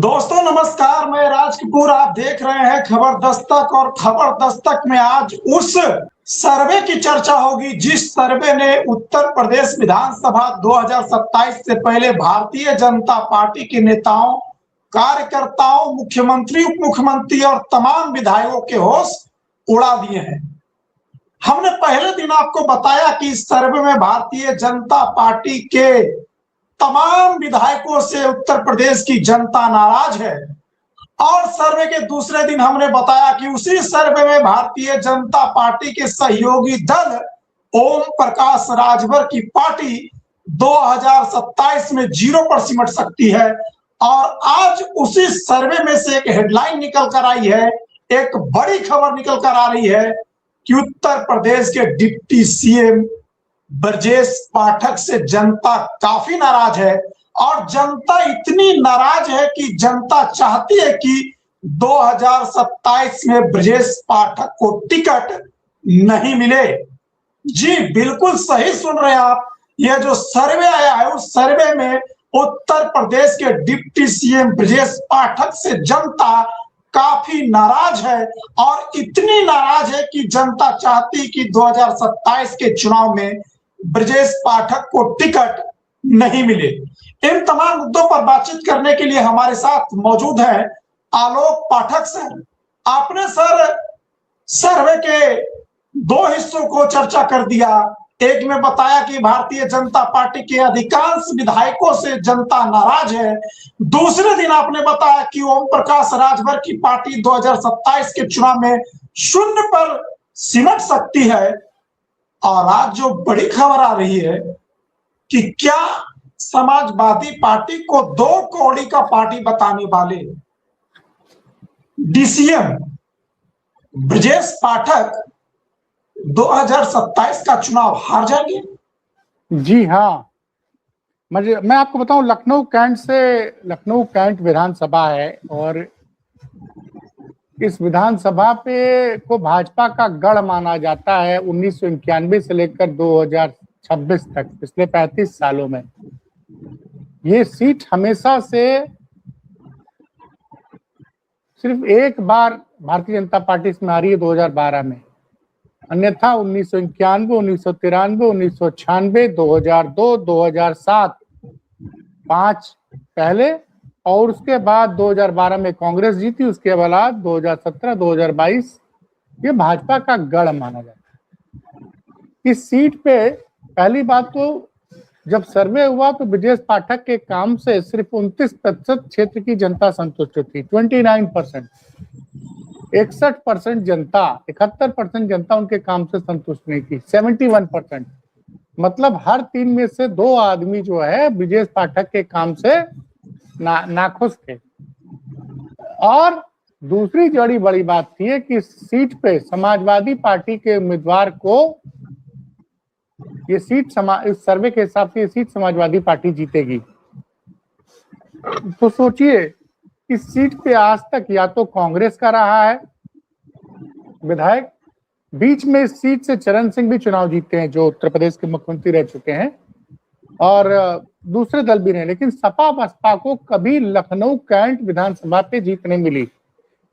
दोस्तों नमस्कार, मैं राज कपूर। आप देख रहे हैं खबर दस्तक और खबर दस्तक में आज उस सर्वे की चर्चा होगी जिस सर्वे ने उत्तर प्रदेश विधानसभा 2027 से पहले भारतीय जनता पार्टी के नेताओं, कार्यकर्ताओं, मुख्यमंत्री, उप मुख्यमंत्री और तमाम विधायकों के होश उड़ा दिए हैं। हमने पहले दिन आपको बताया कि इस सर्वे में भारतीय जनता पार्टी के तमाम विधायकों से उत्तर प्रदेश की जनता नाराज है और सर्वे के दूसरे दिन हमने बताया कि उसी सर्वे में भारतीय जनता पार्टी के सहयोगी दल ओम प्रकाश राजभर की पार्टी 2027 में 0 पर सिमट सकती है। और आज उसी सर्वे में से एक हेडलाइन निकल कर आई है, एक बड़ी खबर निकल कर आ रही है कि उत्तर प्रदेश के डिप्टी सीएम ब्रजेश पाठक से जनता काफी नाराज है और जनता इतनी नाराज है कि जनता चाहती है कि 2027 में ब्रजेश पाठक को टिकट नहीं मिले। जी बिल्कुल सही सुन रहे हैं आप। यह जो सर्वे आया है उस सर्वे में उत्तर प्रदेश के डिप्टी सीएम ब्रजेश पाठक से जनता काफी नाराज है और इतनी नाराज है कि जनता चाहती कि 2027 के चुनाव में ब्रजेश पाठक को टिकट नहीं मिले। इन तमाम मुद्दों पर बातचीत करने के लिए हमारे साथ मौजूद है आलोक पाठक सर। आपने सर सर्वे के 2 हिस्सों को चर्चा कर दिया। एक में बताया कि भारतीय जनता पार्टी के अधिकांश विधायकों से जनता नाराज है। दूसरे दिन आपने बताया कि ओम प्रकाश राजभर की पार्टी 2027 के चुनाव में 0 पर सिमट सकती है। और आज जो बड़ी खबर आ रही है कि क्या समाजवादी पार्टी को 2 कौड़ी का पार्टी बताने वाले डीसीएम ब्रजेश पाठक 2027 का चुनाव हार जाएंगे। जी हाँ, मैं आपको बताऊं, लखनऊ कैंट विधानसभा है और इस विधानसभा पे को भाजपा का गढ़ माना जाता है 1991 से लेकर 2026 तक, पिछले 35 सालों में ये सीट हमेशा से सिर्फ एक बार भारतीय जनता पार्टी इसमें आ रही है 2012 में। अन्यथा 1991, 1993, 1996, 2002, 2007 5 पहले और उसके बाद 2012 में कांग्रेस जीती। उसके बाद 2017, 2022 ये भाजपा का गढ़ माना जाता है। इस सीट पे पहली बात तो जब सर्वे हुआ तो ब्रजेश पाठक के काम से सिर्फ 29% क्षेत्र की जनता संतुष्ट थी, 29%। 61% जनता, 71% जनता उनके काम से संतुष्ट नहीं थी, 71%। मतलब हर 3 में से 2 आदमी जो है ब्रजेश पाठक के काम से नाखुश थे। और दूसरी बड़ी बात थी कि इस सीट पे समाजवादी पार्टी के उम्मीदवार को इस सर्वे के हिसाब से ये सीट समाजवादी पार्टी जीतेगी। तो सोचिए, इस सीट पे आज तक या तो कांग्रेस का रहा है विधायक, बीच में इस सीट से चरण सिंह भी चुनाव जीते हैं जो उत्तर प्रदेश के मुख्यमंत्री रह चुके हैं, और दूसरे दल भी रहे, लेकिन सपा बसपा को कभी लखनऊ कैंट विधानसभा पे जीत नहीं मिली।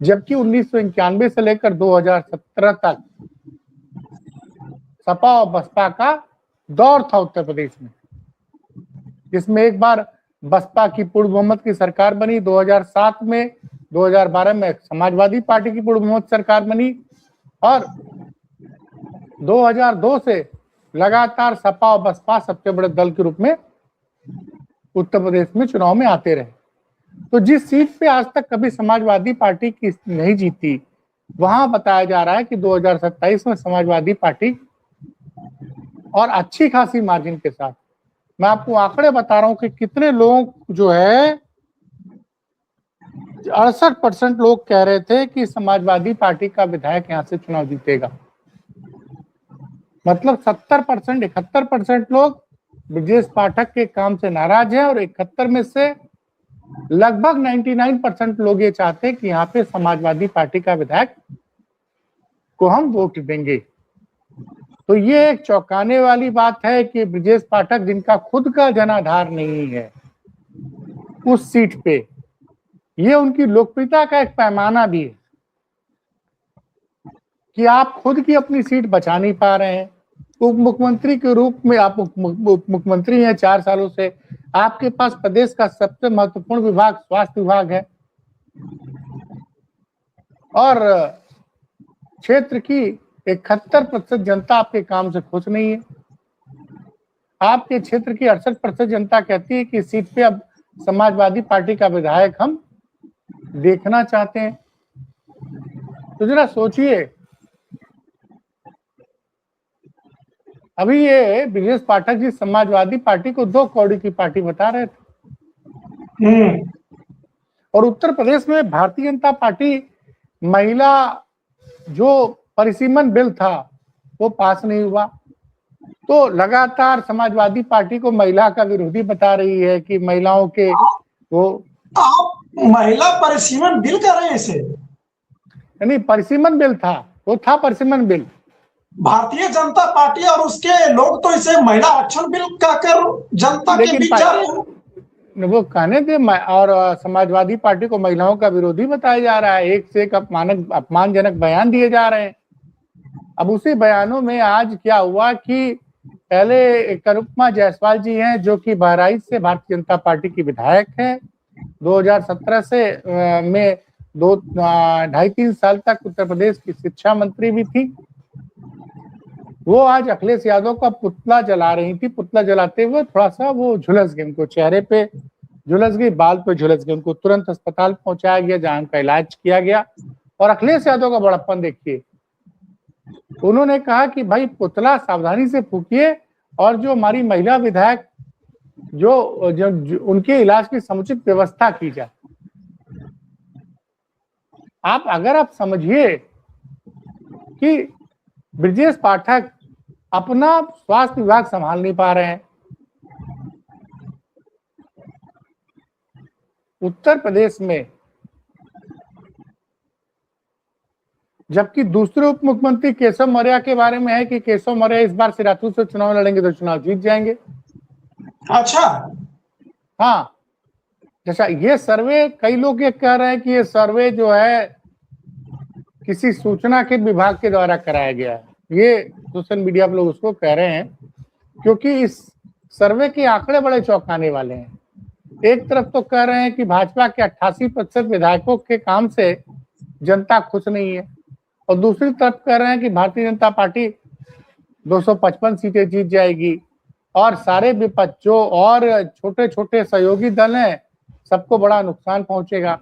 जबकि 1991 से लेकर 2017 तक सपा और बसपा का दौर था उत्तर प्रदेश में, जिसमें एक बार बसपा की पूर्ण बहुमत की सरकार बनी 2007 में, 2012 में समाजवादी पार्टी की पूर्ण बहुमत सरकार बनी और 2002 से लगातार सपा और बसपा सबसे बड़े दल के रूप में उत्तर प्रदेश में चुनाव में आते रहे। तो जिस सीट पे आज तक कभी समाजवादी पार्टी की नहीं जीती, वहां बताया जा रहा है कि 2027 में समाजवादी पार्टी और अच्छी खासी मार्जिन के साथ, मैं आपको आंकड़े बता रहा हूं कि कितने लोग जो है 68% लोग कह रहे थे कि समाजवादी पार्टी का विधायक यहां से चुनाव जीतेगा। मतलब 70%, 71% लोग ब्रजेश पाठक के काम से नाराज है और 71 में से लगभग 99% लोग ये चाहते हैं कि यहाँ पे समाजवादी पार्टी का विधायक को हम वोट देंगे। तो ये एक चौंकाने वाली बात है कि ब्रजेश पाठक, जिनका खुद का जनाधार नहीं है उस सीट पे, ये उनकी लोकप्रियता का एक पैमाना भी है कि आप खुद की अपनी सीट बचा नहीं पा रहे हैं। उप मुख्यमंत्री के रूप में आप उप मुख्यमंत्री हैं 4 सालों से, आपके पास प्रदेश का सबसे महत्वपूर्ण विभाग स्वास्थ्य विभाग है और क्षेत्र की 71% जनता आपके काम से खुश नहीं है। आपके क्षेत्र की 68% जनता कहती है कि सीट पे अब समाजवादी पार्टी का विधायक हम देखना चाहते हैं। तो जरा सोचिए, अभी ये ब्रजेश पाठक जी समाजवादी पार्टी को 2 कौड़ी की पार्टी बता रहे थे और उत्तर प्रदेश में भारतीय जनता पार्टी महिला जो परिसीमन बिल था वो पास नहीं हुआ, तो लगातार समाजवादी पार्टी को महिला का विरोधी बता रही है कि महिलाओं के वो आप महिला परिसीमन बिल कर रहे हैं इसे? नहीं, परिसीमन बिल था, वो था परिसीमन बिल। भारतीय जनता पार्टी और उसके लोग तो इसे महिला आरक्षण बिल कहकर जनता के बीच जा रहे हैं। वो कहने थे और समाजवादी पार्टी को महिलाओं का विरोधी बताया जा रहा है, एक से एक अपमानजनक बयान दिए जा रहे हैं। अब उसी बयानों में आज क्या हुआ कि पहले करुप्मा जायसवाल जी हैं जो कि बहराइच से भारतीय जनता पार्टी की विधायक हैं, 2017 से में 2.5-3 साल तक उत्तर प्रदेश की शिक्षा मंत्री भी थी। वो आज अखिलेश यादव का पुतला जला रही थी। पुतला जलाते हुए थोड़ा सा वो झुलस गए, उनको चेहरे पे झुलस गई, बाल पे झुलस गए, उनको तुरंत अस्पताल पहुंचाया गया जहां उनका इलाज किया गया। और अखिलेश यादव का बड़प्पन देखिए, उन्होंने कहा कि भाई पुतला सावधानी से फूकिए और जो हमारी महिला विधायक जो उनके इलाज की समुचित व्यवस्था की जाए। अगर आप समझिए कि ब्रजेश पाठक अपना स्वास्थ्य विभाग संभाल नहीं पा रहे हैं, उत्तर प्रदेश में, जबकि दूसरे उप मुख्यमंत्री केशव मौर्य के बारे में है कि केशव मौर्य इस बार सिराथू से चुनाव लड़ेंगे तो चुनाव जीत जाएंगे। अच्छा, हाँ, जैसा ये सर्वे, कई लोग ये कह रहे हैं कि ये सर्वे जो है किसी सूचना के विभाग के द्वारा कराया गया है। ये सोशल मीडिया पर लोग उसको कह रहे हैं क्योंकि इस सर्वे के आंकड़े बड़े चौंकाने वाले हैं। एक तरफ तो कह रहे हैं कि भाजपा के 88% विधायकों के काम से जनता खुश नहीं है और दूसरी तरफ कह रहे हैं कि भारतीय जनता पार्टी 255 सीटें जीत जाएगी और सारे विपक्ष जो और छोटे छोटे सहयोगी दल हैं सबको बड़ा नुकसान पहुंचेगा।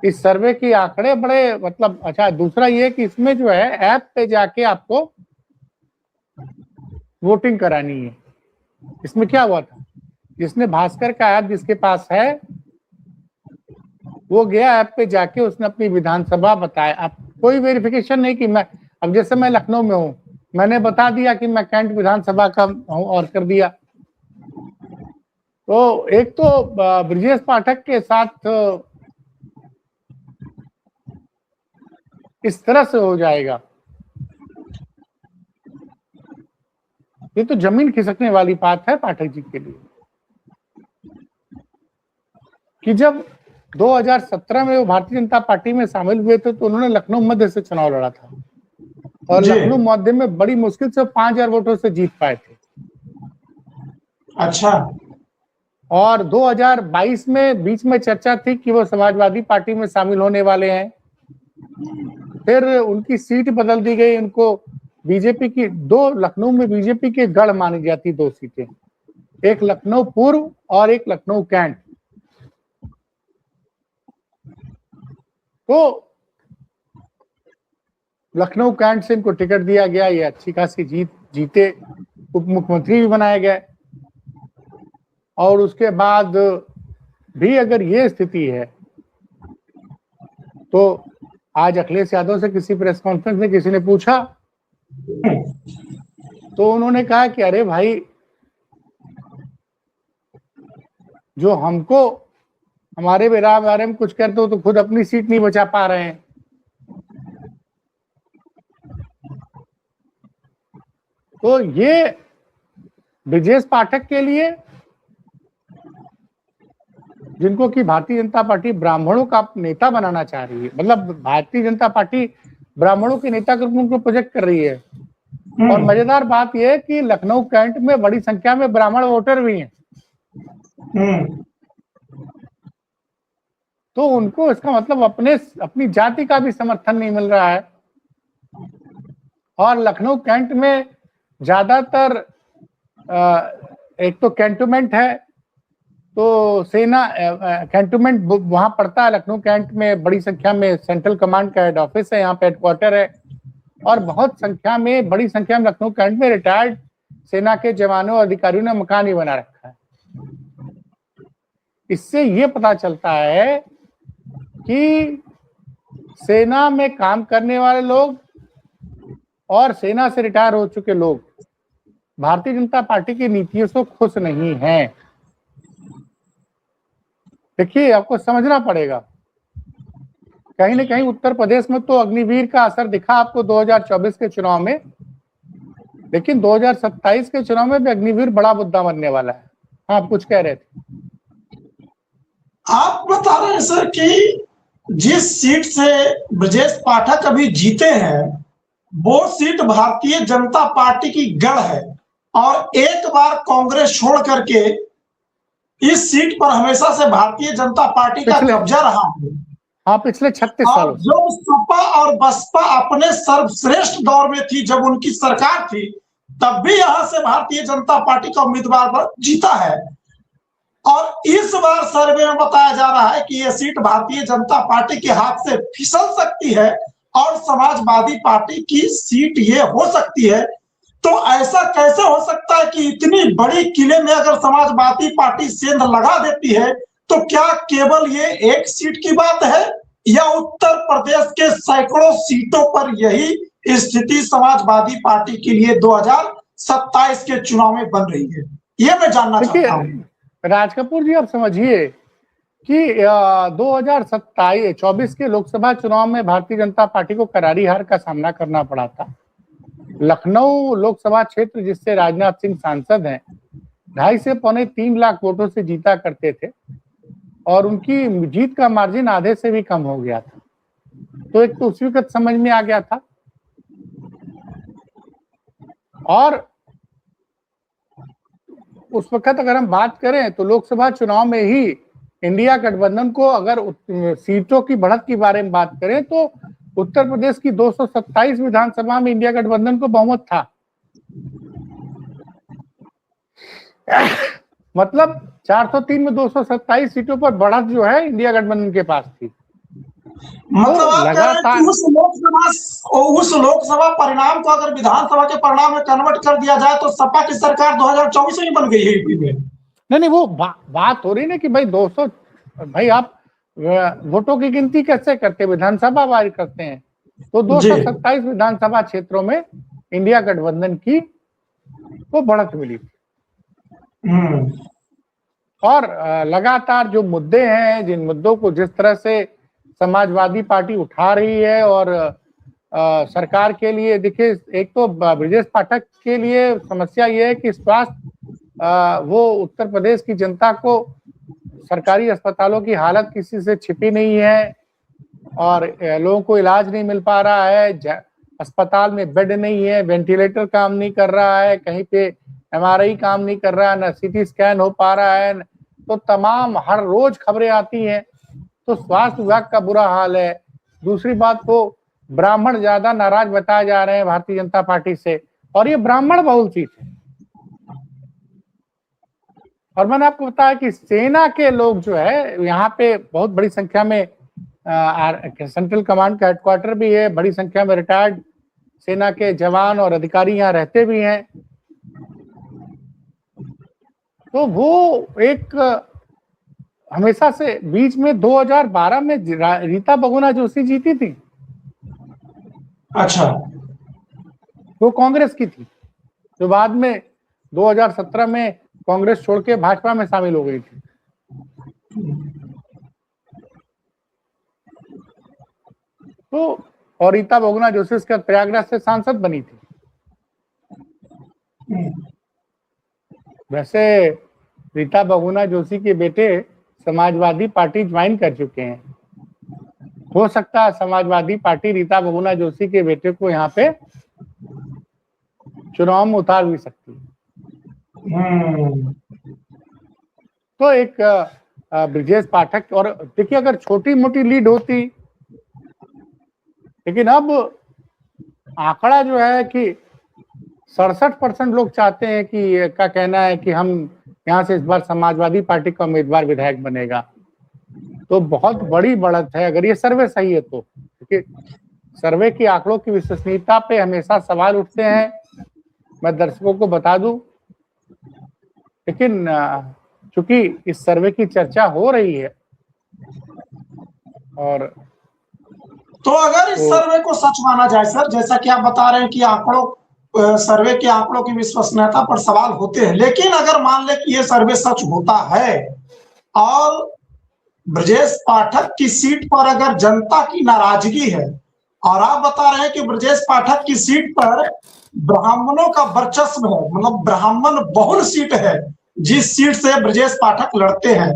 इस सर्वे के आंकड़े बड़े मतलब अच्छा। दूसरा ये कि इसमें जो है ऐप पे जाके आपको वोटिंग करानी है। इसमें क्या हुआ था, जिसने भास्कर का ऐप जिसके पास है वो गया ऐप पे जाके उसने अपनी विधानसभा बताया। अब कोई वेरिफिकेशन नहीं कि मैं, अब जैसे मैं लखनऊ में हूं, मैंने बता दिया कि मैं कैंट विधानसभा का हूं और कर दिया। तो एक तो ब्रजेश पाठक के साथ इस तरह से हो जाएगा, ये तो जमीन खिसकने वाली बात है पाठक जी के लिए कि जब 2017 में वो भारतीय जनता पार्टी में शामिल हुए थे तो उन्होंने लखनऊ मध्य से चुनाव लड़ा था और लखनऊ मध्य में बड़ी मुश्किल से 5000 वोटों से जीत पाए थे। अच्छा, और 2022 में बीच में चर्चा थी कि वो समाजवादी पार्टी में शामिल होने वाले हैं, फिर उनकी सीट बदल दी गई। उनको बीजेपी की लखनऊ में बीजेपी के गढ़ मानी जाती 2 सीटें, एक लखनऊ पूर्व और एक लखनऊ कैंट। तो लखनऊ कैंट से इनको टिकट दिया गया, ये अच्छी खासी जीते, उप मुख्यमंत्री भी बनाए गए। और उसके बाद भी अगर ये स्थिति है तो आज अखिलेश यादव से किसी प्रेस कॉन्फ्रेंस में किसी ने पूछा तो उन्होंने कहा कि अरे भाई, जो हमको हमारे बारे में कुछ कहते हो तो खुद अपनी सीट नहीं बचा पा रहे हैं। तो ये ब्रजेश पाठक के लिए जिनको कि भारतीय जनता पार्टी ब्राह्मणों का नेता बनाना चाह रही है, मतलब भारतीय जनता पार्टी ब्राह्मणों के नेता के रूप में उनको प्रोजेक्ट कर रही है। और मजेदार बात यह है कि लखनऊ कैंट में बड़ी संख्या में ब्राह्मण वोटर भी हैं। तो उनको इसका मतलब अपनी जाति का भी समर्थन नहीं मिल रहा है। और लखनऊ कैंट में ज्यादातर एक तो कैंटोनमेंट है, तो सेना कैंटोनमेंट वहां पड़ता है। लखनऊ कैंट में बड़ी संख्या में सेंट्रल कमांड का हेड ऑफिस है, यहाँ पे हेडक्वार्टर है। और बहुत संख्या में बड़ी संख्या में लखनऊ कैंट में रिटायर्ड सेना के जवानों और अधिकारियों ने मकान ही बना रखा है। इससे ये पता चलता है कि सेना में काम करने वाले लोग और सेना से रिटायर हो चुके लोग भारतीय जनता पार्टी की नीतियों से खुश नहीं हैं। देखिए, आपको समझना पड़ेगा, कहीं ना कहीं उत्तर प्रदेश में तो अग्निवीर का असर दिखा आपको 2024 के चुनाव में, लेकिन 2027 के चुनाव में भी अग्निवीर बड़ा मुद्दा बनने वाला है। आप कुछ कह रहे थे। आप बता रहे हैं सर कि जिस सीट से ब्रजेश पाठक अभी जीते हैं वो सीट भारतीय जनता पार्टी की गढ़ है, और एक बार कांग्रेस छोड़ करके इस सीट पर हमेशा से भारतीय जनता पार्टी का कब्जा रहा है। हाँ, पिछले 36 सालों से। जो सपा और बसपा अपने सर्वश्रेष्ठ दौर में थी, जब उनकी सरकार थी, तब भी यहां से भारतीय जनता पार्टी का उम्मीदवार जीता है। और इस बार सर्वे में बताया जा रहा है कि यह सीट भारतीय जनता पार्टी के हाथ से फिसल सकती है और समाजवादी पार्टी की सीट ये हो सकती है। तो ऐसा कैसे हो सकता है कि इतनी बड़ी किले में अगर समाजवादी पार्टी सेंध लगा देती है, तो क्या केवल ये एक सीट की बात है, या उत्तर प्रदेश के सैकड़ों सीटों पर यही स्थिति समाजवादी पार्टी के लिए 2027 के चुनाव में बन रही है? ये मैं जानना चाहता हूँ। राज कपूर जी, आप समझिए कि 2024 के लोकसभा चुनाव में भारतीय जनता पार्टी को करारी हार का सामना करना पड़ा था। लखनऊ लोकसभा क्षेत्र, जिससे राजनाथ सिंह सांसद हैं, 2.5 से पौने 3 लाख वोटों से जीता करते थे और उनकी जीत का मार्जिन आधे से भी कम हो गया था। तो एक तो उसी वक्त समझ में आ गया था। और उस वक्त अगर हम बात करें तो लोकसभा चुनाव में ही इंडिया गठबंधन को, अगर सीटों की बढ़त के बारे में बात करें तो उत्तर प्रदेश की 227 विधानसभा में इंडिया गठबंधन को बहुमत था। मतलब 403 में 227 सीटों पर बढ़त जो है इंडिया गठबंधन के पास थी। मतलब आप लगातार उस लोकसभा परिणाम को अगर विधानसभा के परिणाम में कन्वर्ट कर दिया जाए तो सपा की सरकार 2024 में बन गई है यूपी में। नहीं, वो बात हो रही ना कि भाई 200, भाई आप वोटों की गिनती कैसे करते, विधानसभा वार करते हैं। तो 227 विधानसभा क्षेत्रों में इंडिया गठबंधन की को बढ़त मिली थी। और लगातार जो मुद्दे हैं, जिन मुद्दों को जिस तरह से समाजवादी पार्टी उठा रही है और सरकार के लिए, देखिए, एक तो ब्रजेश पाठक के लिए समस्या ये है कि स्वास्थ्य, वो उत्तर प्रदेश की जनता को सरकारी अस्पतालों की हालत किसी से छिपी नहीं है और लोगों को इलाज नहीं मिल पा रहा है। अस्पताल में बेड नहीं है, वेंटिलेटर काम नहीं कर रहा है, कहीं पे MRI काम नहीं कर रहा है, न CT स्कैन हो पा रहा है। तो तमाम हर रोज खबरें आती हैं। तो स्वास्थ्य विभाग का बुरा हाल है। दूसरी बात, वो ब्राह्मण ज्यादा नाराज बताए जा रहे हैं भारतीय जनता पार्टी से, और ये ब्राह्मण बहुल सीट है। और मैंने आपको बताया कि सेना के लोग जो है यहाँ पे बहुत बड़ी संख्या में, सेंट्रल कमांड का हेडक्वार्टर भी है, बड़ी संख्या में रिटायर्ड सेना के जवान और अधिकारी यहाँ रहते भी हैं। तो वो एक हमेशा से, बीच में 2012 में रीता बहुगुणा जोशी जीती थी। अच्छा। वो कांग्रेस की थी, जो बाद में 2017 में कांग्रेस छोड़ के भाजपा में शामिल हो गई थी। तो और रीता बहुगुणा जोशी उसके प्रयागराज से सांसद बनी थी। वैसे रीता बहुगुणा जोशी के बेटे समाजवादी पार्टी ज्वाइन कर चुके हैं। हो सकता है समाजवादी पार्टी रीता बहुगुणा जोशी के बेटे को यहाँ पे चुनाव में उतार भी सकती है। तो एक ब्रजेश पाठक, और देखिए अगर छोटी मोटी लीड होती, लेकिन अब आंकड़ा जो है कि 67% लोग चाहते हैं कि का कहना है कि हम यहाँ से इस बार समाजवादी पार्टी का उम्मीदवार विधायक बनेगा। तो बहुत बड़ी बढ़त है अगर ये सर्वे सही है तो, क्योंकि सर्वे के आंकड़ों की विश्वसनीयता पे हमेशा सवाल उठते हैं, मैं दर्शकों को बता दूं। लेकिन चूंकि इस सर्वे की चर्चा हो रही है और तो अगर इस सर्वे को सच माना जाए सर, जैसा कि आप बता रहे हैं कि आंकड़ों सर्वे के आंकड़ों की विश्वसनीयता पर सवाल होते हैं, लेकिन अगर मान ले कि ये सर्वे सच होता है और ब्रजेश पाठक की सीट पर अगर जनता की नाराजगी है और आप बता रहे हैं कि ब्रजेश पाठक की सीट पर ब्राह्मणों का वर्चस्व है, मतलब ब्राह्मण बहुल सीट है जिस सीट से ब्रजेश पाठक लड़ते हैं,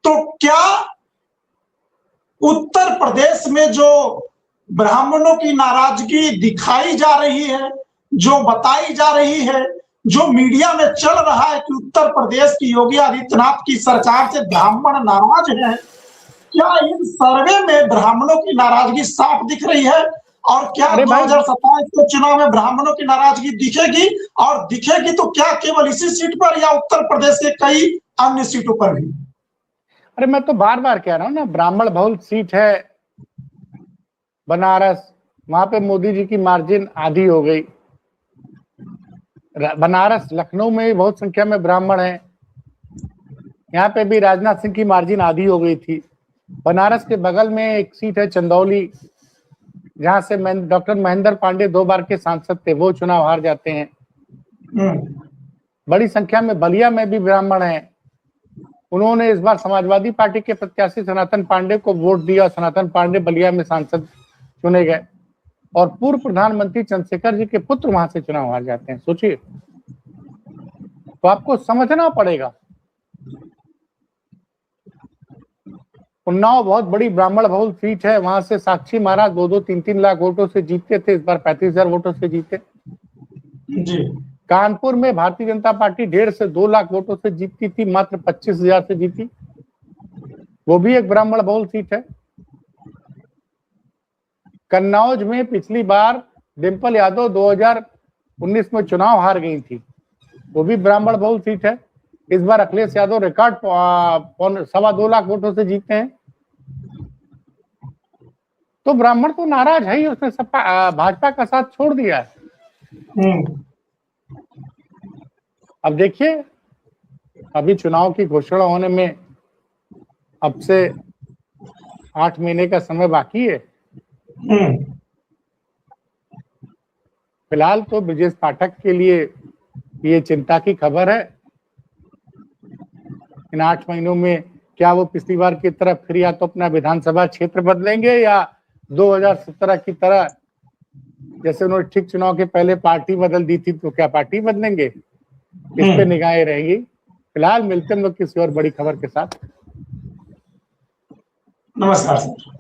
तो क्या उत्तर प्रदेश में जो ब्राह्मणों की नाराजगी दिखाई जा रही है, जो बताई जा रही है, जो मीडिया में चल रहा है कि उत्तर प्रदेश की योगी आदित्यनाथ की सरकार से ब्राह्मण नाराज हैं, क्या इन सर्वे में ब्राह्मणों की नाराजगी साफ दिख रही है? और क्या 2027 के चुनाव में ब्राह्मणों की नाराजगी दिखेगी? और दिखेगी तो क्या केवल इसी सीट पर या उत्तर प्रदेश के कई अन्य सीटों पर भी? अरे मैं तो बार बार कह रहा हूँ ना, ब्राह्मण बहुल सीट है बनारस, वहां पे मोदी जी की मार्जिन आधी हो गई। बनारस, लखनऊ में भी बहुत संख्या में ब्राह्मण हैं, यहाँ पे भी राजनाथ सिंह की मार्जिन आधी हो गई थी। बनारस के बगल में एक सीट है चंदौली, जहां से डॉक्टर महेंद्र पांडे 2 बार के सांसद थे, वो चुनाव हार जाते हैं। बड़ी संख्या में बलिया में भी ब्राह्मण हैं, उन्होंने इस बार समाजवादी पार्टी के प्रत्याशी सनातन पांडे को वोट दिया, सनातन पांडे बलिया में सांसद चुने गए और पूर्व प्रधानमंत्री चंद्रशेखर जी के पुत्र वहां से चुनाव हार जाते हैं। सोचिए, तो आपको समझना पड़ेगा। उन्नाव बहुत बड़ी ब्राह्मण बहुल सीट है, वहां से साक्षी महाराज 2-2, 3-3 लाख वोटों से जीतते थे, इस बार 35,000 वोटों से जीते जी। कानपुर में भारतीय जनता पार्टी 1.5 से 2 लाख वोटों से जीतती थी, मात्र 25,000 से जीती, वो भी एक ब्राह्मण बहुल सीट है। कन्नौज में पिछली बार डिंपल यादव 2019 में चुनाव हार गई थी, वो भी ब्राह्मण बहुल सीट है। इस बार अखिलेश यादव रिकॉर्ड 2.25 लाख वोटों से जीते हैं। तो ब्राह्मण तो नाराज है ही, उसने भाजपा का साथ छोड़ दिया है। अब देखिए, अभी चुनाव की घोषणा होने में अब से 8 महीने का समय बाकी है। फिलहाल तो ब्रजेश पाठक के लिए ये चिंता की खबर है, इन 8 महीनों में क्या वो पिछली बार की तरह फिर या तो अपना विधानसभा क्षेत्र बदलेंगे या 2017 की तरह जैसे उन्होंने ठीक चुनाव के पहले पार्टी बदल दी थी, तो क्या पार्टी बदलेंगे, इस पे निगाहें रहेंगी। फिलहाल मिलते हैं हम लोग किसी और बड़ी खबर के साथ। नमस्कार सर।